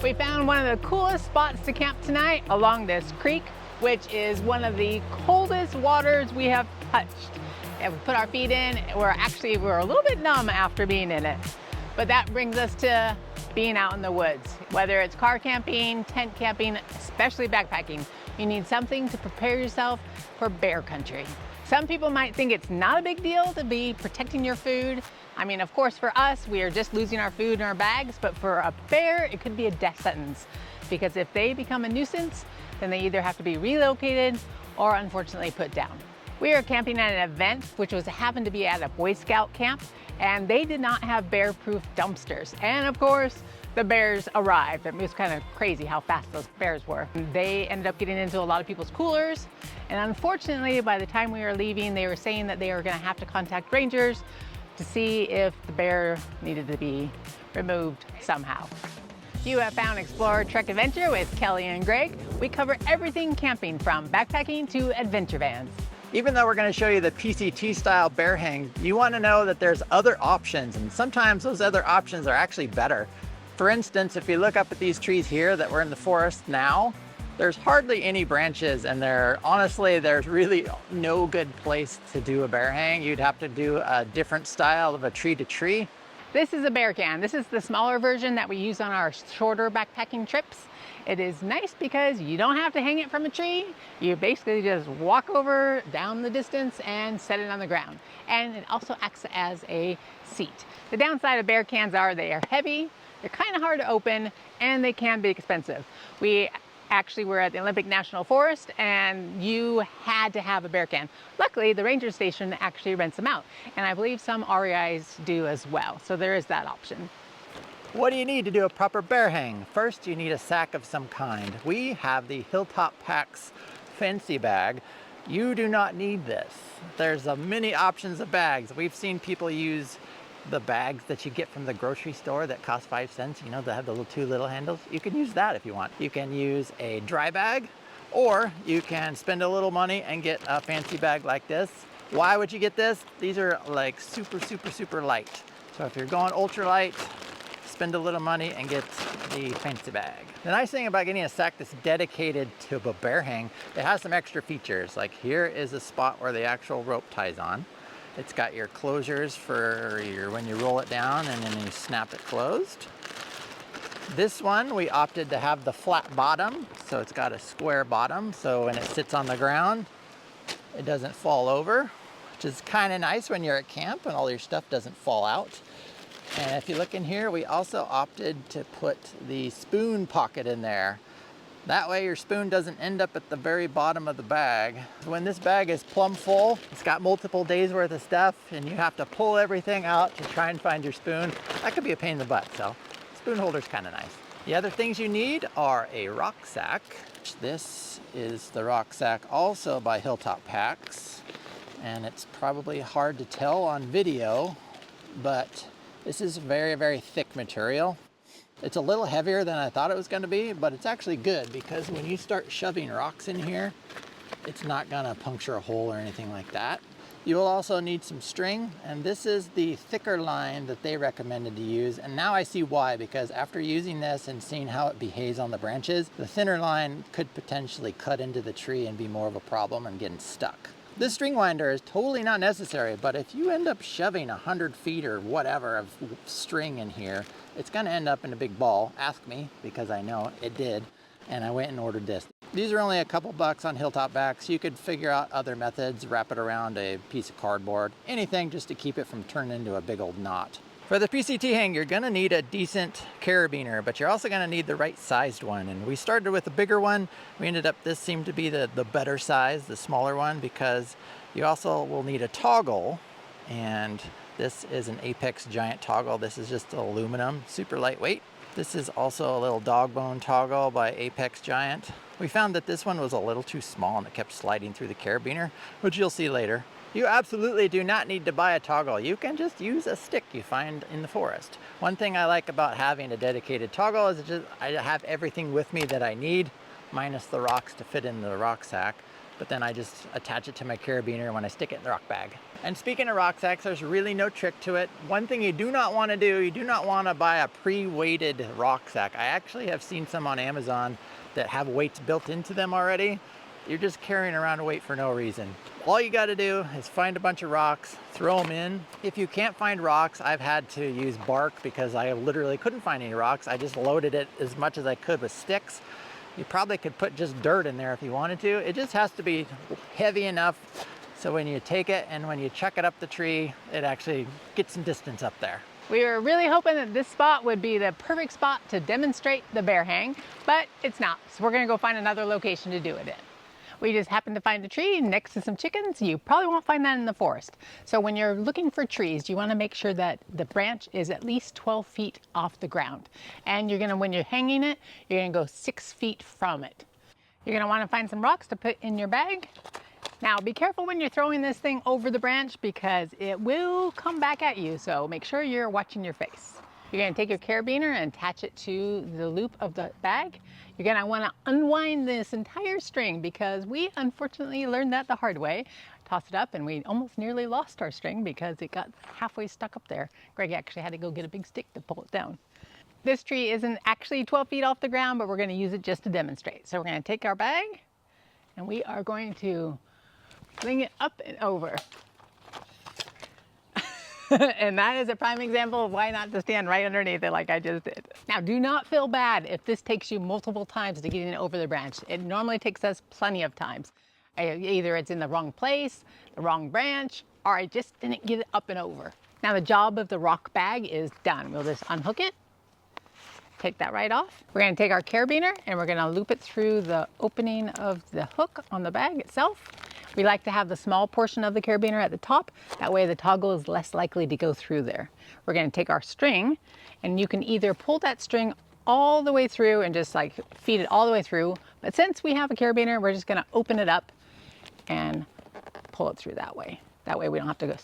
We found one of the coolest spots to camp tonight along this creek, which is one of the coldest waters we have touched. And we put our feet in, we're a little bit numb after being in it. But that brings us to being out in the woods. Whether it's car camping, tent camping, especially backpacking, you need something to prepare yourself for bear country. Some people might think it's not a big deal to be protecting your food. I mean, of course, for us, we are just losing our food in our bags, but for a bear, it could be a death sentence. Because if they become a nuisance, then they either have to be relocated or unfortunately put down. We are camping at an event, which happened to be at a Boy Scout camp, and they did not have bear-proof dumpsters. And of course, the bears arrived. It was kind of crazy how fast those bears were. They ended up getting into a lot of people's coolers, and unfortunately, by the time we were leaving, they were saying that they were gonna have to contact rangers to see if the bear needed to be removed somehow. You have found Explorer Trek Adventure with Kelly and Greg. We cover everything camping from backpacking to adventure vans. Even though we're going to show you the PCT style bear hang, you want to know that there's other options, and sometimes those other options are actually better. For instance, if you look up at these trees here that we're in the forest now, there's hardly any branches, and honestly, there's really no good place to do a bear hang. You'd have to do a different style of a tree to tree. This is a bear can. This is the smaller version that we use on our shorter backpacking trips. It is nice because you don't have to hang it from a tree. You basically just walk over down the distance and set it on the ground. And it also acts as a seat. The downside of bear cans are they are heavy, they're kind of hard to open, and they can be expensive. We actually were at the Olympic National Forest and you had to have a bear can. Luckily, the ranger station actually rents them out. And I believe some REIs do as well. So there is that option. What do you need to do a proper bear hang? First, you need a sack of some kind. We have the Hilltop Packs fancy bag. You do not need this. There's many options of bags. We've seen people use the bags that you get from the grocery store that cost 5 cents, you know, that have the two little handles. You can use that if you want. You can use a dry bag, or you can spend a little money and get a fancy bag like this. Why would you get this? These are like super, super, super light. So if you're going ultra light, spend a little money and get the fancy bag. The nice thing about getting a sack that's dedicated to a bear hang, it has some extra features. Like here is a spot where the actual rope ties on. It's got your closures for when you roll it down and then you snap it closed. This one, we opted to have the flat bottom. So it's got a square bottom. So when it sits on the ground, it doesn't fall over, which is kind of nice when you're at camp and all your stuff doesn't fall out. And if you look in here, we also opted to put the spoon pocket in there. That way your spoon doesn't end up at the very bottom of the bag. When this bag is plumb full, it's got multiple days worth of stuff and you have to pull everything out to try and find your spoon. That could be a pain in the butt, so spoon holder's kind of nice. The other things you need are a rucksack. This is the rucksack also by Hilltop Packs. And it's probably hard to tell on video, but this is very, very thick material. It's a little heavier than I thought it was going to be, but it's actually good because when you start shoving rocks in here, it's not going to puncture a hole or anything like that. You will also need some string, and this is the thicker line that they recommended to use. And now I see why, because after using this and seeing how it behaves on the branches, the thinner line could potentially cut into the tree and be more of a problem and getting stuck. This string winder is totally not necessary, but if you end up shoving 100 feet or whatever of string in here, it's going to end up in a big ball. Ask me, because I know it did, and I went and ordered this. These are only a couple bucks on Hilltop Packs. You could figure out other methods, wrap it around a piece of cardboard, anything just to keep it from turning into a big old knot. For the PCT hang, you're going to need a decent carabiner, but you're also going to need the right sized one. And we started with a bigger one. We ended up, this seemed to be the better size, the smaller one, because you also will need a toggle. And this is an Apex giant toggle. This is just aluminum, super lightweight. This is also a little Dogbone Toggle by Apex Giant. We found that this one was a little too small and it kept sliding through the carabiner, which you'll see later. You absolutely do not need to buy a toggle. You can just use a stick you find in the forest. One thing I like about having a dedicated toggle is I have everything with me that I need, minus the rocks to fit in the rucksack. but then I just attach it to my carabiner when I stick it in the rock bag. And speaking of rucksacks, there's really no trick to it. One thing you do not want to do, you do not want to buy a pre-weighted rucksack. I actually have seen some on Amazon that have weights built into them already. You're just carrying around a weight for no reason. All you got to do is find a bunch of rocks, throw them in. If you can't find rocks, I've had to use bark because I literally couldn't find any rocks. I just loaded it as much as I could with sticks. You probably could put just dirt in there if you wanted to. It just has to be heavy enough so when you take it and when you chuck it up the tree, it actually gets some distance up there. We were really hoping that this spot would be the perfect spot to demonstrate the bear hang, but it's not. So we're gonna go find another location to do it in. We just happened to find a tree next to some chickens. You probably won't find that in the forest. So when you're looking for trees, you want to make sure that the branch is at least 12 feet off the ground. And you're gonna, when you're hanging it, you're gonna go 6 feet from it. You're gonna want to find some rocks to put in your bag. Now be careful when you're throwing this thing over the branch because it will come back at you. So make sure you're watching your face. You're gonna take your carabiner and attach it to the loop of the bag. You're gonna wanna unwind this entire string because we unfortunately learned that the hard way. Toss it up and we almost nearly lost our string because it got halfway stuck up there. Greg actually had to go get a big stick to pull it down. This tree isn't actually 12 feet off the ground, but we're gonna use it just to demonstrate. So we're gonna take our bag and we are going to fling it up and over. And that is a prime example of why not to stand right underneath it like I just did. Now, do not feel bad if this takes you multiple times to get it over the branch. It normally takes us plenty of times. Either it's in the wrong place, the wrong branch, or I just didn't get it up and over. Now, the job of the rock bag is done. We'll just unhook it, take that right off. We're gonna take our carabiner and we're gonna loop it through the opening of the hook on the bag itself. We like to have the small portion of the carabiner at the top. That way the toggle is less likely to go through there. We're gonna take our string and you can either pull that string all the way through and just like feed it all the way through. But since we have a carabiner, we're just gonna open it up and pull it through that way. That way we don't have to go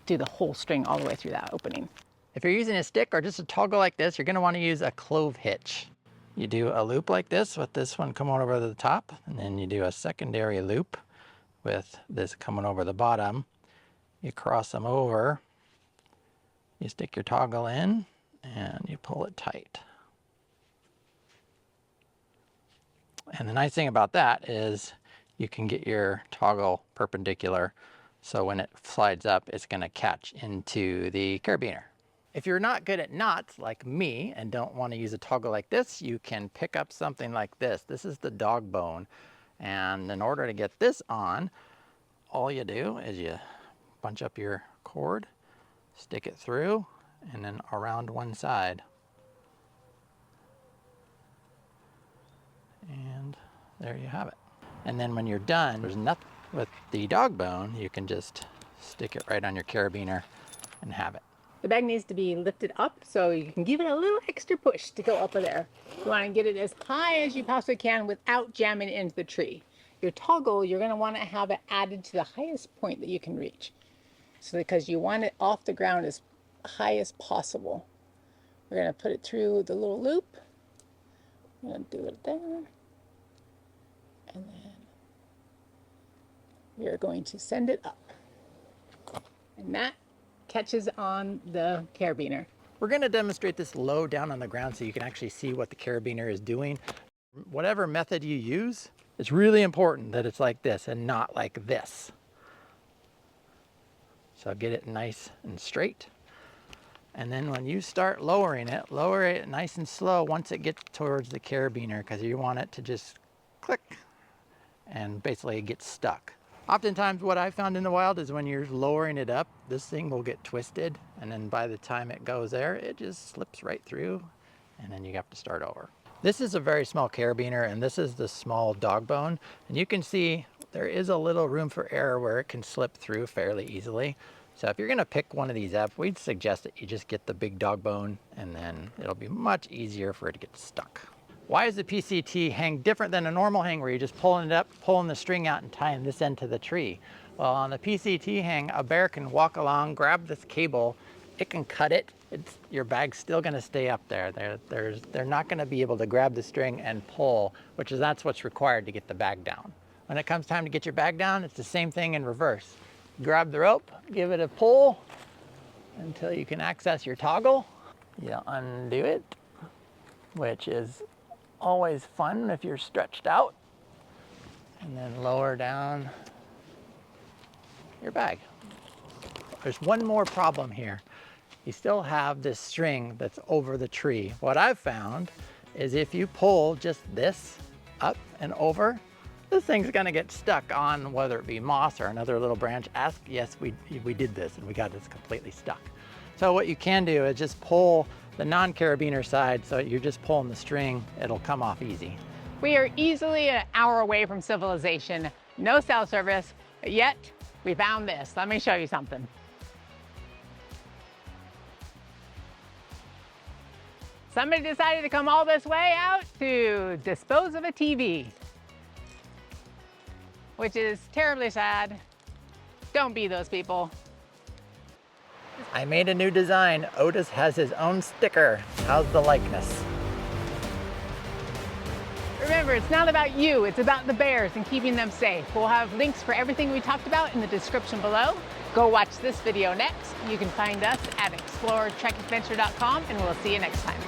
do the whole string all the way through that opening. If you're using a stick or just a toggle like this, you're gonna wanna use a clove hitch. You do a loop like this with this one coming over the top, and then you do a secondary loop with this coming over the bottom. You cross them over, you stick your toggle in, and you pull it tight. And the nice thing about that is you can get your toggle perpendicular, so when it slides up, it's gonna catch into the carabiner. If you're not good at knots like me and don't want to use a toggle like this, you can pick up something like this. This is the Dogbone. And in order to get this on, all you do is you bunch up your cord, stick it through, and then around one side. And there you have it. And then when you're done, there's nothing with the Dogbone, you can just stick it right on your carabiner and have it. The bag needs to be lifted up so you can give it a little extra push to go up there. You want to get it as high as you possibly can without jamming into the tree. Your toggle, you're going to want to have it added to the highest point that you can reach. So because you want it off the ground as high as possible. We're going to put it through the little loop. I'm going to do it there. And then we are going to send it up. And that catches on the carabiner. We're going to demonstrate this low down on the ground so you can actually see what the carabiner is doing. Whatever method you use, it's really important that it's like this and not like this. So get it nice and straight. And then when you start lowering it, lower it nice and slow once it gets towards the carabiner because you want it to just click and basically get stuck. Oftentimes what I found in the wild is when you're lowering it up, this thing will get twisted, and then by the time it goes there, it just slips right through, and then you have to start over. This is a very small carabiner, and this is the small Dogbone, and you can see there is a little room for error where it can slip through fairly easily. So if you're gonna pick one of these up, we'd suggest that you just get the big Dogbone, and then it'll be much easier for it to get stuck. Why is the PCT hang different than a normal hang where you're just pulling it up, pulling the string out and tying this end to the tree? Well, on the PCT hang, a bear can walk along, grab this cable, it can cut it, your bag's still gonna stay up there. They're not gonna be able to grab the string and pull, that's what's required to get the bag down. When it comes time to get your bag down, it's the same thing in reverse. Grab the rope, give it a pull until you can access your toggle. You undo it, which is always fun if you're stretched out. And then lower down your bag. There's one more problem here. You still have this string that's over the tree. What I've found is if you pull just this up and over, this thing's gonna get stuck on whether it be moss or another little branch. Yes, we did this and we got this completely stuck. So what you can do is just pull the non-carabiner side so you're just pulling the string, it'll come off easy. We are easily an hour away from civilization, no cell service, but yet we found this. Let me show you something. Somebody decided to come all this way out to dispose of a TV, which is terribly sad. Don't be those people. I made a new design. Otis has his own sticker. How's the likeness? Remember, it's not about you, it's about the bears and keeping them safe. We'll have links for everything we talked about in the description below. Go watch this video next. You can find us at exploretrekadventure.com and we'll see you next time.